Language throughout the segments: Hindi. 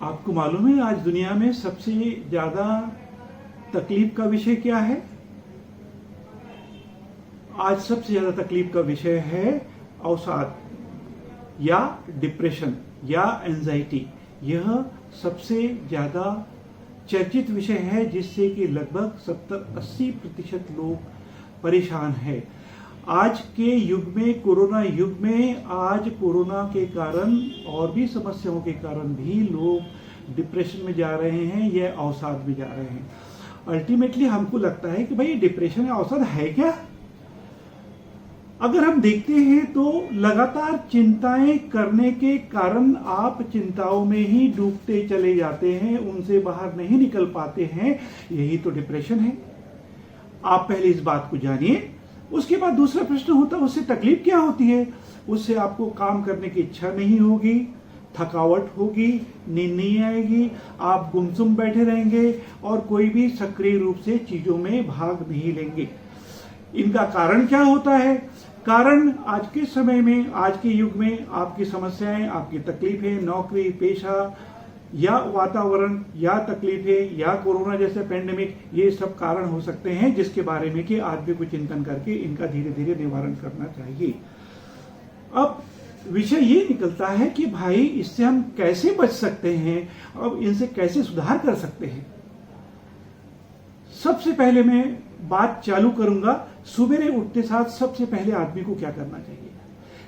आपको मालूम है आज दुनिया में सबसे ज्यादा तकलीफ का विषय क्या है? आज सबसे ज्यादा तकलीफ का विषय है अवसाद या डिप्रेशन या एंजाइटी। यह सबसे ज्यादा चर्चित विषय है जिससे कि लगभग 70-80% लोग परेशान हैं। आज के युग में, कोरोना युग में, आज कोरोना के कारण और भी समस्याओं के कारण भी लोग डिप्रेशन में जा रहे हैं या अवसाद में जा रहे हैं। अल्टीमेटली हमको लगता है कि भाई डिप्रेशन या अवसाद है क्या? अगर हम देखते हैं तो लगातार चिंताएं करने के कारण आप चिंताओं में ही डूबते चले जाते हैं, उनसे बाहर नहीं निकल पाते हैं। यही तो डिप्रेशन है। आप पहले इस बात को जानिए, उसके बाद दूसरा प्रश्न होता है उससे तकलीफ क्या होती है? उससे आपको काम करने की इच्छा नहीं होगी, थकावट होगी, नींद नहीं आएगी, आप गुमसुम बैठे रहेंगे और कोई भी सक्रिय रूप से चीजों में भाग नहीं लेंगे। इनका कारण क्या होता है? कारण आज के समय में, आज के युग में आपकी समस्याएं, आपकी तकलीफें, नौकरी, पेशा या वातावरण या तकलीफें या कोरोना जैसे पेंडेमिक, ये सब कारण हो सकते हैं जिसके बारे में कि आदमी को चिंतन करके इनका धीरे धीरे निवारण करना चाहिए। अब विषय ये निकलता है कि भाई इससे हम कैसे बच सकते हैं, अब इनसे कैसे सुधार कर सकते हैं। सबसे पहले मैं बात चालू करूंगा सुबह उठते साथ सबसे पहले आदमी को क्या करना चाहिए।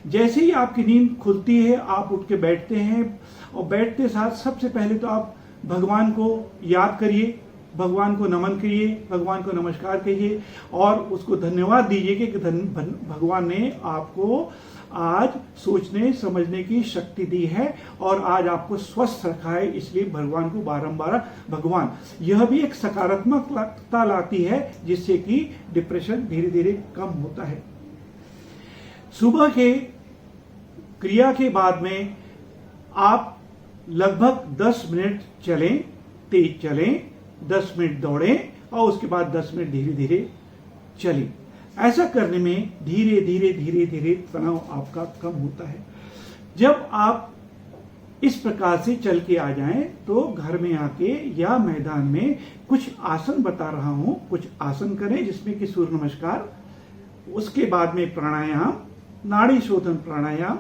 जैसे ही आपकी नींद खुलती है आप उठ के बैठते हैं और बैठते साथ सबसे पहले तो आप भगवान को याद करिए, भगवान को नमन करिए, भगवान को नमस्कार कहिए और उसको धन्यवाद दीजिए कि भगवान ने आपको आज सोचने समझने की शक्ति दी है और आज आपको स्वस्थ रखा है, इसलिए भगवान को बारंबार भगवान। यह भी एक सकारात्मकता लाती है जिससे कि डिप्रेशन धीरे धीरे कम होता है। सुबह के क्रिया के बाद में आप लगभग 10 मिनट चलें, तेज चलें, 10 मिनट दौड़ें और उसके बाद 10 मिनट धीरे धीरे चलें। ऐसा करने में धीरे धीरे धीरे धीरे तनाव आपका कम होता है। जब आप इस प्रकार से चल के आ जाएं तो घर में आके या मैदान में कुछ आसन बता रहा हूं, कुछ आसन करें जिसमें कि सूर्य नमस्कार, उसके बाद में प्राणायाम, नाड़ी शोधन प्राणायाम,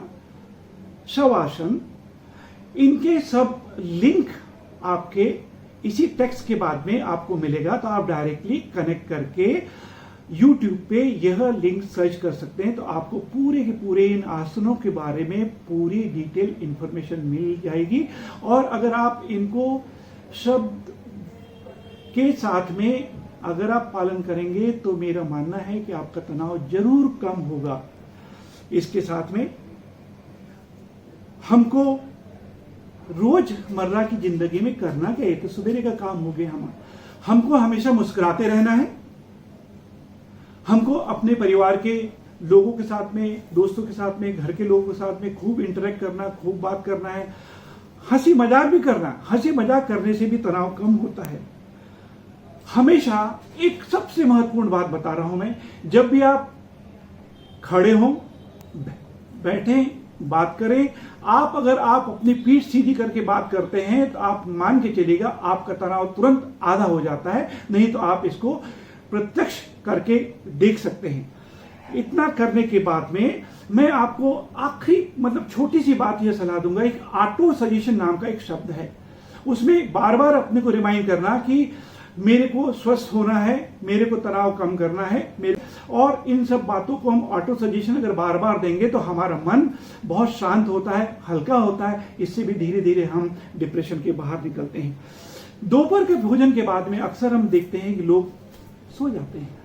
शवासन, इनके सब लिंक आपके इसी टेक्स्ट के बाद में आपको मिलेगा। तो आप डायरेक्टली कनेक्ट करके YouTube पे यह लिंक सर्च कर सकते हैं तो आपको पूरे के पूरे इन आसनों के बारे में पूरी डिटेल इंफॉर्मेशन मिल जाएगी। और अगर आप इनको शब्द के साथ में अगर आप पालन करेंगे तो मेरा मानना है कि आपका तनाव जरूर कम होगा। इसके साथ में हमको रोजमर्रा की जिंदगी में करना क्या है, तो सवेरे का काम हो गया। हमको हमेशा मुस्कुराते रहना है, हमको अपने परिवार के लोगों के साथ में, दोस्तों के साथ में, घर के लोगों के साथ में खूब इंटरेक्ट करना, खूब बात करना है, हंसी मजाक भी करना। हंसी मजाक करने से भी तनाव कम होता है। हमेशा एक सबसे महत्वपूर्ण बात बता रहा हूं मैं, जब भी आप खड़े हों, बैठें, बात करें, अगर आप अपनी पीठ सीधी करके बात करते हैं तो आप मान के चलिएगा आपका तनाव तुरंत आधा हो जाता है। नहीं तो आप इसको प्रत्यक्ष करके देख सकते हैं। इतना करने के बाद में मैं आपको आखिरी छोटी सी बात यह सलाह दूंगा। एक ऑटो सजेशन नाम का एक शब्द है, उसमें बार बार अपने को रिमाइंड करना कि मेरे को स्वस्थ होना है, मेरे को तनाव कम करना है, और इन सब बातों को हम ऑटो सजेशन अगर बार बार देंगे तो हमारा मन बहुत शांत होता है, हल्का होता है। इससे भी धीरे धीरे हम डिप्रेशन के बाहर निकलते हैं। दोपहर के भोजन के बाद में अक्सर हम देखते हैं कि लोग सो जाते हैं।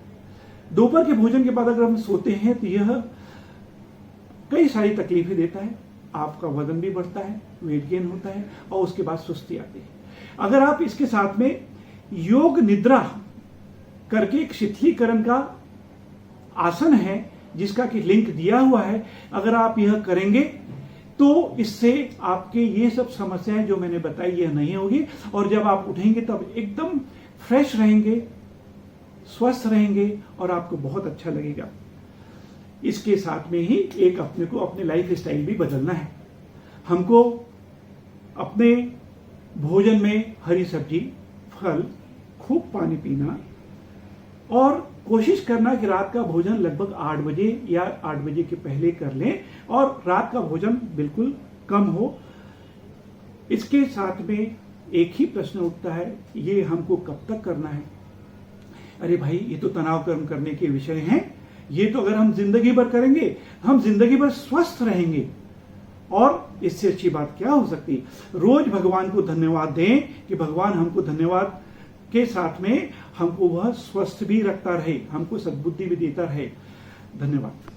दोपहर के भोजन के बाद अगर हम सोते हैं तो यह कई सारी तकलीफें देता है। आपका वजन भी बढ़ता है, वेट गेन होता है और उसके बाद सुस्ती आती है। अगर आप इसके साथ में योग निद्रा करके एक शिथिलीकरण का आसन है जिसका कि लिंक दिया हुआ है, अगर आप यह करेंगे तो इससे आपके ये सब समस्याएं जो मैंने बताई यह नहीं होगी। और जब आप उठेंगे तब एकदम फ्रेश रहेंगे, स्वस्थ रहेंगे और आपको बहुत अच्छा लगेगा। इसके साथ में ही एक अपने को अपने लाइफ स्टाइल भी बदलना है। हमको अपने भोजन में हरी सब्जी, फल, खूब पानी पीना और कोशिश करना कि रात का भोजन लगभग 8 बजे या 8 बजे के पहले कर लें और रात का भोजन बिल्कुल कम हो। इसके साथ में एक ही प्रश्न उठता है, ये हमको कब तक करना है? अरे भाई, ये तो तनाव कम करने के विषय हैं। ये तो अगर हम जिंदगी भर करेंगे, हम जिंदगी भर स्वस्थ रहेंगे और इससे अच्छी बात क्या हो सकती। रोज भगवान को धन्यवाद दें कि भगवान हमको धन्यवाद के साथ में हमको वह स्वस्थ भी रखता रहे, हमको सद्बुद्धि भी देता रहे। धन्यवाद।